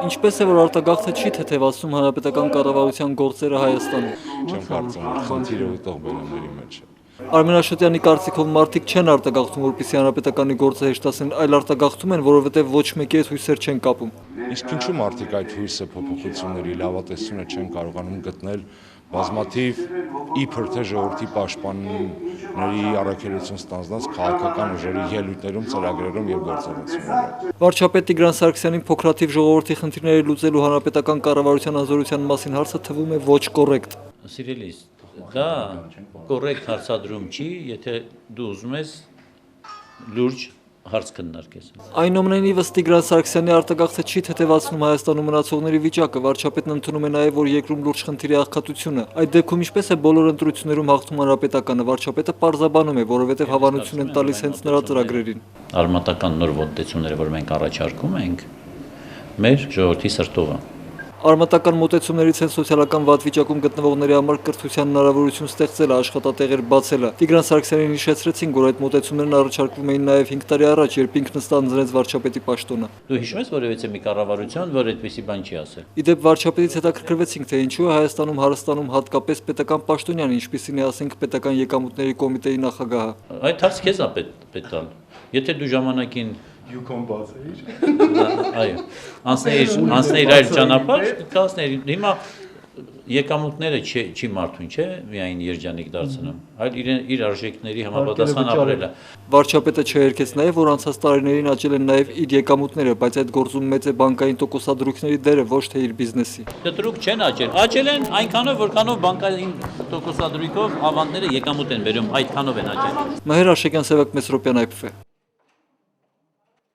Ինչպես է, որ արտագաղթը չի թեթևացնում հանրապետական կառավարության գործերը Հայաստանում։ Չեմ կարծում, որ խնդիրը ուտող բերումների մեջ է։ Արմեն Աշոտյանի կարծիքով մարդիկ չեն արտագաղթում, որպեսզի հանրապետականի գործը հեշտացնեն, այլ արտագաղթում են, որովհետև ոչ մեկի հետ հույսեր չեն կապում։ Իսկ ինչու մարդիկ այդ հույսը փոփոխությունների լավատեսությունը չեն կարողանում գտնել բազմաթիվ իբր թե ժողովրդի պաշտպանների առաքելություն ստանձնած քաղաքական ուժերի ելույթներում, ծրագրերում եւ գործողություններում։ Վարչապետ Տիգրան Սարգսյանին փոքրաթիվ ժողովրդի խնդիրների լուծելու հանրապետական կառավարության անզորության մասին հարցը թվում է ոչ կոռեկտ։ Սիրելիս, դա կոռեկտ հարցադրում չի, եթե դու ուզում ես լուրջ հարց քննարկես։ Այնուամենայնիվ, ըստ Տիգրան Սարգսյանի, արտագաղթը չի թեթևացնում Հայաստանում մնացողների վիճակը, վարչապետն ընդունում է նաև, որ երկրում լուրջ խնդիրի աղքատությունը։ Այդ դեպքում ինչպես է բոլոր ընտրություններում հաղթում հանրապետականը, վարչապետը պարզաբանում է, որովհետև հավանություն են տալիս հենց նրա ծրագրերին։ Արմատական նոր ոդեցումները, որ մենք առաջարկում ենք, մեր ժողովրդի սրտովը։ Արմատական մոտեցումներից են սոցիալական վատ վիճակում գտնվողների համար կրթության հնարավորություն ստեղծելը, աշխատատեղեր բացելը։ Տիգրան Սարգսյանին հիշեցրեցին, որ այդ մոտեցումներն առաջարկվում էին նաև 5 տարի առաջ, երբ ինքն ստանձնեց վարչապետի պաշտոնը։ Դու հիշում ես որևէ մի կառավարություն, որ այդպիսի բան չի ասել։ Ի դեպ վարչապետից հետաքրքրվեցինք, թե ինչու է Հայաստանում հարստանում հատկապես պետական պաշտոնյան, ինչպիսին է, ասենք, պետական եկամուտների կոմիտեի նախագահը։ Այդ հարց քեզ է պետք տալ։ Եթե դու ժամանակին Յուկոն բաց էիր։ այո, անցնեիր այլ ճանապարհ, կասներ, հիմա եկամուտները չի մարդուն, չէ, միայն երջանիկ դարձնում, այլ իր արժեքների համապատասխան ապրելը։ Վարչապետը չհերքեց նաև, որ անցած տարիներին աճել են նաև իր եկամուտները, բայց այդ գործում մեծ է բանկային տոկոսադրույքների դերը, ոչ թե իր բիզնեսի։ Դրույք չեն աճել։ Աճել են այնքանով, որքանով բանկային տոկոսադրույքով ավանդները եկամուտ են բերում, այդքանով են աճել։ Մհեր Աշակյան, Սևակ Մեսրոպյան, IPF։